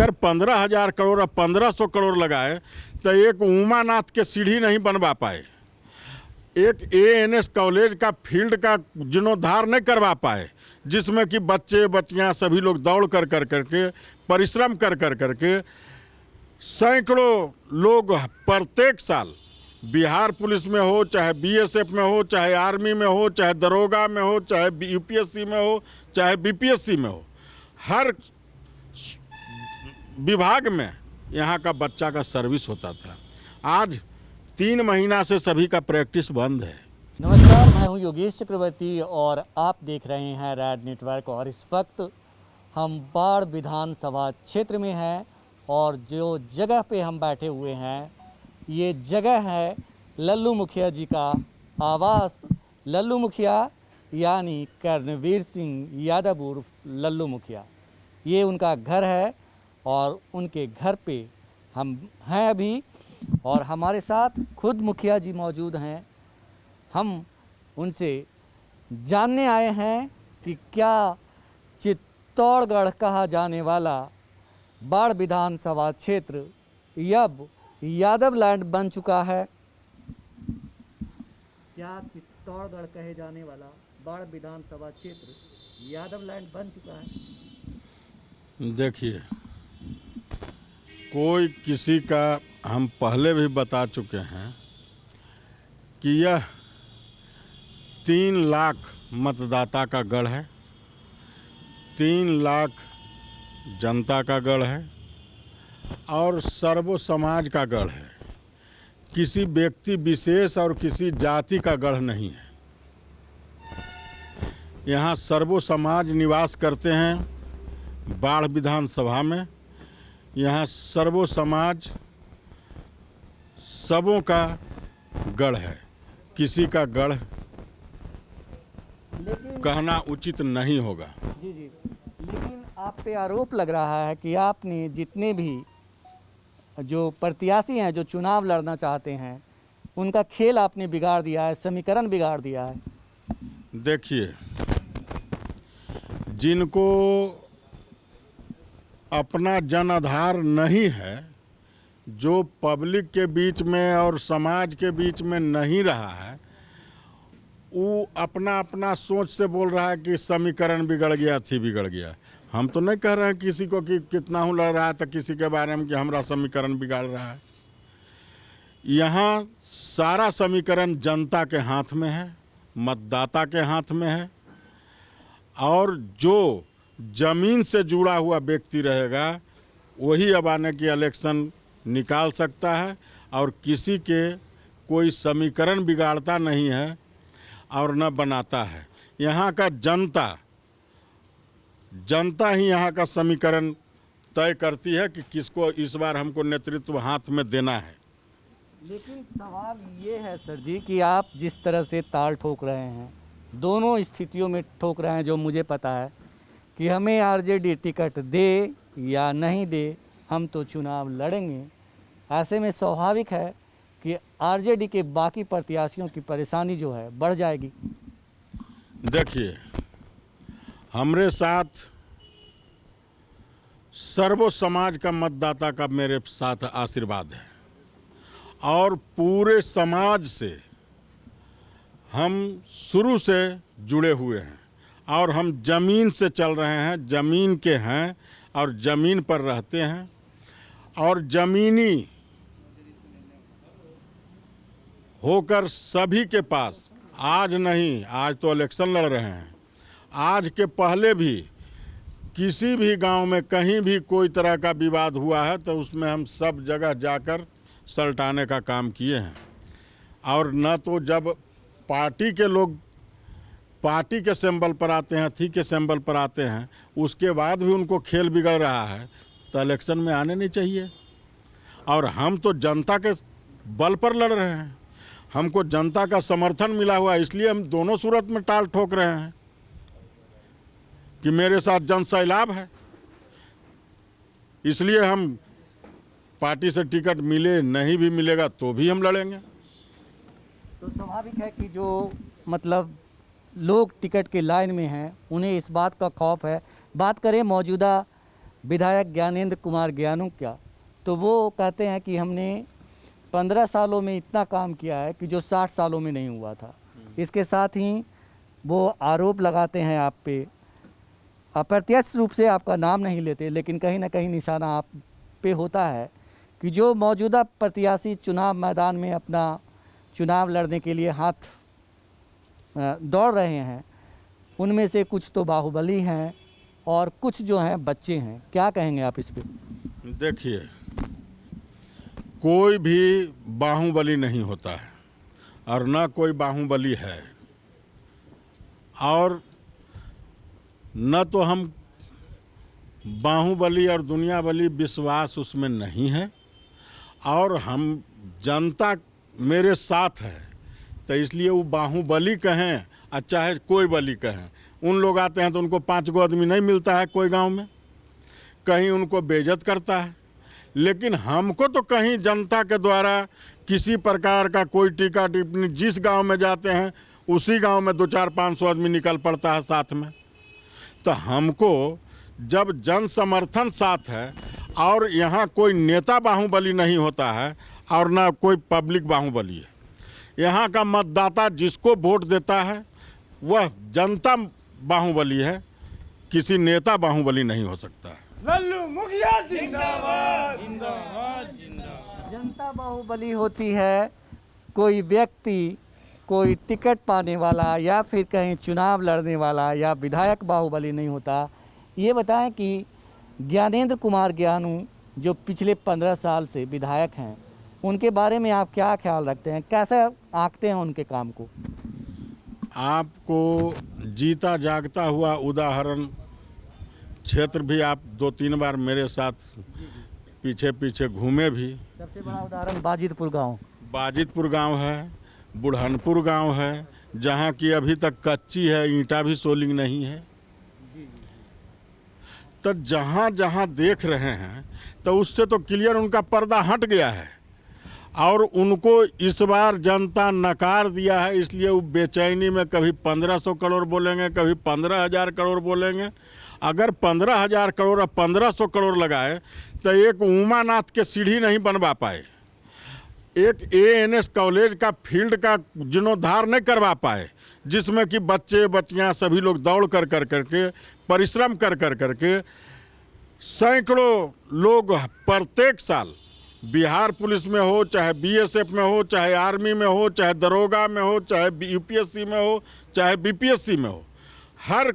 अगर 15,000 करोड़ और 1,500 करोड़ लगाए तो एक उमानाथ के सीढ़ी नहीं बनवा पाए, एक ANS कॉलेज का फील्ड का जीर्णोद्धार नहीं करवा पाए, जिसमें कि बच्चे बच्चियां सभी लोग दौड़ कर करके परिश्रम कर करके सैकड़ों लोग प्रत्येक साल बिहार पुलिस में हो, चाहे BSF में हो, चाहे आर्मी में हो, चाहे दरोगा में हो, चाहे UPSC में हो, चाहे BPSC में हो, हर विभाग में यहाँ का बच्चा का सर्विस होता था। आज 3 महीना से सभी का प्रैक्टिस बंद है। नमस्कार, मैं हूं योगेश चक्रवर्ती और आप देख रहे हैं रैड नेटवर्क। और इस वक्त हम बाढ़ विधानसभा क्षेत्र में हैं और जो जगह पे हम बैठे हुए हैं ये जगह है लल्लू मुखिया जी का आवास। लल्लू मुखिया यानी कर्णवीर सिंह यादव उर्फ लल्लू मुखिया, ये उनका घर है और उनके घर पे हम हैं अभी और हमारे साथ खुद मुखिया जी मौजूद हैं। हम उनसे जानने आए हैं कि क्या चित्तौड़गढ़ कहा जाने वाला बाढ़ विधानसभा क्षेत्र अब यादव लैंड बन चुका है। क्या चित्तौड़गढ़ कहे जाने वाला बाढ़ विधानसभा क्षेत्र यादव लैंड बन चुका है? देखिए, कोई किसी का, हम पहले भी बता चुके हैं कि यह 3 लाख मतदाता का गढ़ है, 3 लाख जनता का गढ़ है और सर्व समाज का गढ़ है। किसी व्यक्ति विशेष और किसी जाति का गढ़ नहीं है। यहाँ सर्व समाज निवास करते हैं बाढ़ विधानसभा में। यहाँ सर्व समाज सबों का गढ़ है, किसी का गढ़ कहना उचित नहीं होगा। जी, लेकिन आप पे आरोप लग रहा है कि आपने जितने भी जो प्रत्याशी हैं जो चुनाव लड़ना चाहते हैं उनका खेल आपने बिगाड़ दिया है, समीकरण बिगाड़ दिया है। देखिए, जिनको अपना जन आधार नहीं है, जो पब्लिक के बीच में और समाज के बीच में नहीं रहा है, वो अपना अपना सोच से बोल रहा है कि समीकरण बिगड़ गया, थी बिगड़ गया। हम तो नहीं कह रहे हैं किसी को कि कितना हूँ लड़ रहा है तो किसी के बारे में कि हमारा समीकरण बिगाड़ रहा है। यहाँ सारा समीकरण जनता के हाथ में है, मतदाता के हाथ में है और जो जमीन से जुड़ा हुआ व्यक्ति रहेगा वही अब आने की इलेक्शन निकाल सकता है और किसी के कोई समीकरण बिगाड़ता नहीं है और न बनाता है। यहाँ का जनता ही यहाँ का समीकरण तय करती है कि किसको इस बार हमको नेतृत्व हाथ में देना है। लेकिन सवाल ये है सर जी कि आप जिस तरह से ताल ठोक रहे हैं, दोनों स्थितियों में ठोक रहे हैं, जो मुझे पता है कि हमें RJD टिकट दे या नहीं दे, हम तो चुनाव लड़ेंगे। ऐसे में स्वाभाविक है कि RJD के बाकी प्रत्याशियों की परेशानी जो है बढ़ जाएगी। देखिए, हमारे साथ सर्व समाज का मतदाता का मेरे साथ आशीर्वाद है और पूरे समाज से हम शुरू से जुड़े हुए हैं और हम ज़मीन से चल रहे हैं, ज़मीन के हैं और ज़मीन पर रहते हैं और ज़मीनी होकर सभी के पास, आज नहीं, आज तो इलेक्शन लड़ रहे हैं, आज के पहले भी किसी भी गांव में कहीं भी कोई तरह का विवाद हुआ है तो उसमें हम सब जगह जाकर सलटाने का काम किए हैं। और न तो जब पार्टी के लोग पार्टी के सिंबल पर आते हैं, थी के सिंबल पर आते हैं, उसके बाद भी उनको खेल बिगड़ रहा है तो इलेक्शन में आने नहीं चाहिए। और हम तो जनता के बल पर लड़ रहे हैं, हमको जनता का समर्थन मिला हुआ है, इसलिए हम दोनों सूरत में टाल ठोक रहे हैं कि मेरे साथ जन सैलाब है। इसलिए हम पार्टी से टिकट मिले नहीं भी मिलेगा तो भी हम लड़ेंगे। तो स्वाभाविक है कि जो मतलब लोग टिकट के लाइन में हैं उन्हें इस बात का खौफ है। बात करें मौजूदा विधायक ज्ञानेंद्र कुमार ज्ञानू क्या, तो वो कहते हैं कि हमने 15 सालों में इतना काम किया है कि जो 60 सालों में नहीं हुआ था। इसके साथ ही वो आरोप लगाते हैं आप पे, अप्रत्यक्ष रूप से आपका नाम नहीं लेते, लेकिन कहीं ना कहीं निशाना आप पे होता है कि जो मौजूदा प्रत्याशी चुनाव मैदान में अपना चुनाव लड़ने के लिए दौड़ रहे हैं, उनमें से कुछ तो बाहुबली हैं और कुछ जो हैं बच्चे हैं। क्या कहेंगे आप इस पे? देखिए, कोई भी बाहुबली नहीं होता है और ना कोई बाहुबली है, और न तो हम बाहुबली और दुनिया बली विश्वास उसमें नहीं है, और हम जनता मेरे साथ है, तो इसलिए वो बाहुबली कहें और चाहे कोई बली कहें, उन लोग आते हैं तो उनको 5 गो आदमी नहीं मिलता है कोई गांव में, कहीं उनको बेइज्जत करता है। लेकिन हमको तो कहीं जनता के द्वारा किसी प्रकार का कोई टीका टिप्पणी, जिस गांव में जाते हैं उसी गांव में 200-400-500 आदमी निकल पड़ता है साथ में। तो हमको जब जन समर्थन साथ है और यहाँ कोई नेता बाहुबली नहीं होता है और ना कोई पब्लिक बाहुबली है, यहाँ का मतदाता जिसको वोट देता है वह जनता बाहुबली है, किसी नेता बाहुबली नहीं हो सकता है। लल्लू मुखिया जिंदाबाद। जनता बाहुबली होती है, कोई व्यक्ति, कोई टिकट पाने वाला या फिर कहीं चुनाव लड़ने वाला या विधायक बाहुबली नहीं होता। ये बताएं कि ज्ञानेंद्र कुमार ज्ञानू जो पिछले 15 साल से विधायक हैं, उनके बारे में आप क्या ख्याल रखते हैं, कैसे आंकते हैं उनके काम को? आपको जीता जागता हुआ उदाहरण क्षेत्र भी आप 2-3 बार मेरे साथ पीछे पीछे घूमे भी। सबसे बड़ा उदाहरण बाजितपुर गांव। बाजितपुर गांव है, बुढ़नपुर गांव है, जहां की अभी तक कच्ची है, ईंटा भी सोलिंग नहीं है। तो जहां जहां देख रहे हैं तो उससे तो क्लियर उनका पर्दा हट गया है, और उनको इस बार जनता नकार दिया है। इसलिए वो बेचैनी में कभी 1500 करोड़ बोलेंगे, कभी 15,000 करोड़ बोलेंगे। अगर 15,000 करोड़ और 1500 करोड़ लगाए तो एक उमानाथ के सीढ़ी नहीं बनवा पाए, एक ANS कॉलेज का फील्ड का जीर्णोद्धार नहीं करवा पाए, जिसमें कि बच्चे बच्चियां सभी लोग दौड़ कर करके, परिश्रम कर करके सैकड़ों लोग प्रत्येक साल, बिहार पुलिस में हो, चाहे BSF में हो, चाहे आर्मी में हो, चाहे दरोगा में हो, चाहे UPSC में हो, चाहे BPSC में हो, हर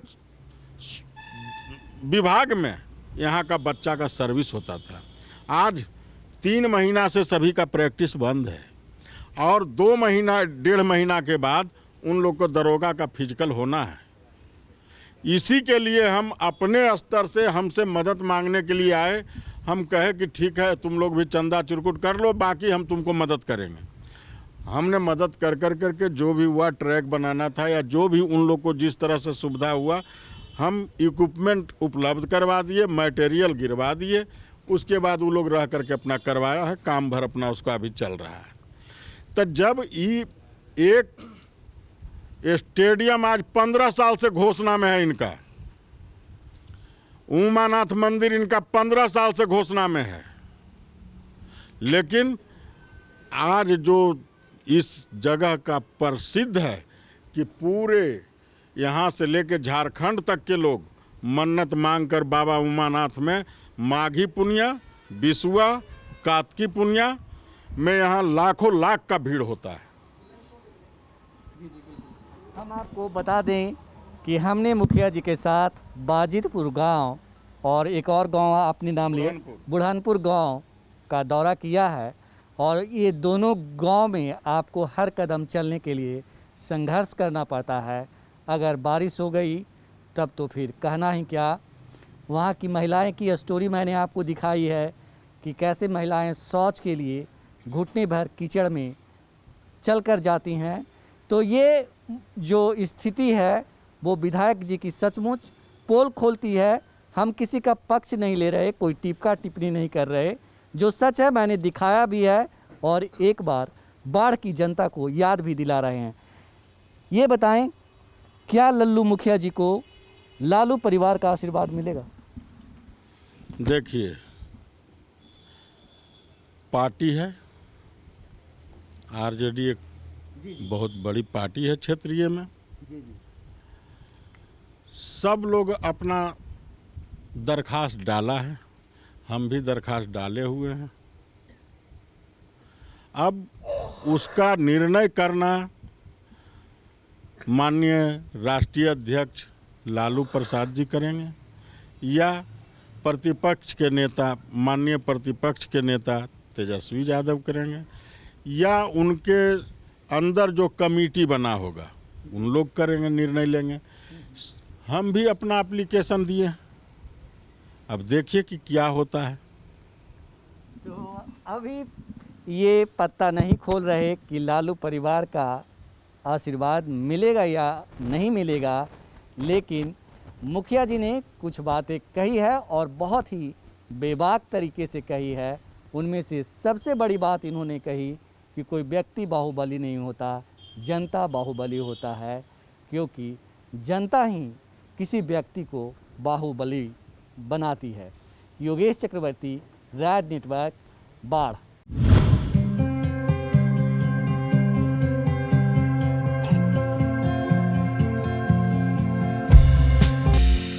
विभाग में यहाँ का बच्चा का सर्विस होता था। आज 3 महीना से सभी का प्रैक्टिस बंद है, और 2 महीना 1.5 महीना के बाद उन लोग को दरोगा का फिजिकल होना है। इसी के लिए हम अपने स्तर से हमसे मदद मांगने के लिए आए। हम कहे कि ठीक है, तुम लोग भी चंदा चुरकुट कर लो, बाकी हम तुमको मदद करेंगे। हमने मदद कर करके जो भी हुआ, ट्रैक बनाना था या जो भी उन लोग को जिस तरह से सुविधा हुआ, हम इक्विपमेंट उपलब्ध करवा दिए, मटेरियल गिरवा दिए। उसके बाद वो लोग रह करके अपना करवाया है, काम भर अपना उसका अभी चल रहा है। तो जब एक स्टेडियम आज 15 साल से घोषणा में है, इनका उमानाथ मंदिर इनका 15 साल से घोषणा में है, लेकिन आज जो इस जगह का प्रसिद्ध है कि पूरे यहाँ से लेकर झारखंड तक के लोग मन्नत मांग कर बाबा उमानाथ में माघी पुनिया, बिसुआ, कातकी पुनिया में यहाँ लाखों लाख का भीड़ होता है। हम आपको बता दें कि हमने मुखिया जी के साथ बाजितपुर गांव और एक और गांव आपने नाम लिया, बुढ़ानपुर गांव का दौरा किया है, और ये दोनों गांव में आपको हर कदम चलने के लिए संघर्ष करना पड़ता है। अगर बारिश हो गई तब तो फिर कहना ही क्या। वहाँ की महिलाएं की स्टोरी मैंने आपको दिखाई है कि कैसे महिलाएं शौच के लिए घुटने भर कीचड़ में चल कर जाती हैं। तो ये जो स्थिति है वो विधायक जी की सचमुच पोल खोलती है। हम किसी का पक्ष नहीं ले रहे, कोई टिप्पा टिप्पणी नहीं कर रहे, जो सच है मैंने दिखाया भी है, और एक बार बाढ़ की जनता को याद भी दिला रहे हैं। ये बताएं, क्या लल्लू मुखिया जी को लालू परिवार का आशीर्वाद मिलेगा? देखिए, पार्टी है, आरजेडी एक बहुत बड़ी पार्टी है क्षेत्रीय में। जी जी सब लोग अपना दरखास्त डाला है, हम भी दरखास्त डाले हुए हैं। अब उसका निर्णय करना माननीय राष्ट्रीय अध्यक्ष लालू प्रसाद जी करेंगे या प्रतिपक्ष के नेता माननीय प्रतिपक्ष के नेता तेजस्वी यादव करेंगे या उनके अंदर जो कमेटी बना होगा उन लोग करेंगे, निर्णय लेंगे। हम भी अपना एप्लीकेशन दिए, अब देखिए कि क्या होता है। तो अभी ये पत्ता नहीं खोल रहे कि लालू परिवार का आशीर्वाद मिलेगा या नहीं मिलेगा, लेकिन मुखिया जी ने कुछ बातें कही है और बहुत ही बेबाक तरीके से कही है। उनमें से सबसे बड़ी बात इन्होंने कही कि कोई व्यक्ति बाहुबली नहीं होता, जनता बाहुबली होता है, क्योंकि जनता ही किसी व्यक्ति को बाहुबली बनाती है। योगेश चक्रवर्ती, राज नेटवर्क, बाढ़।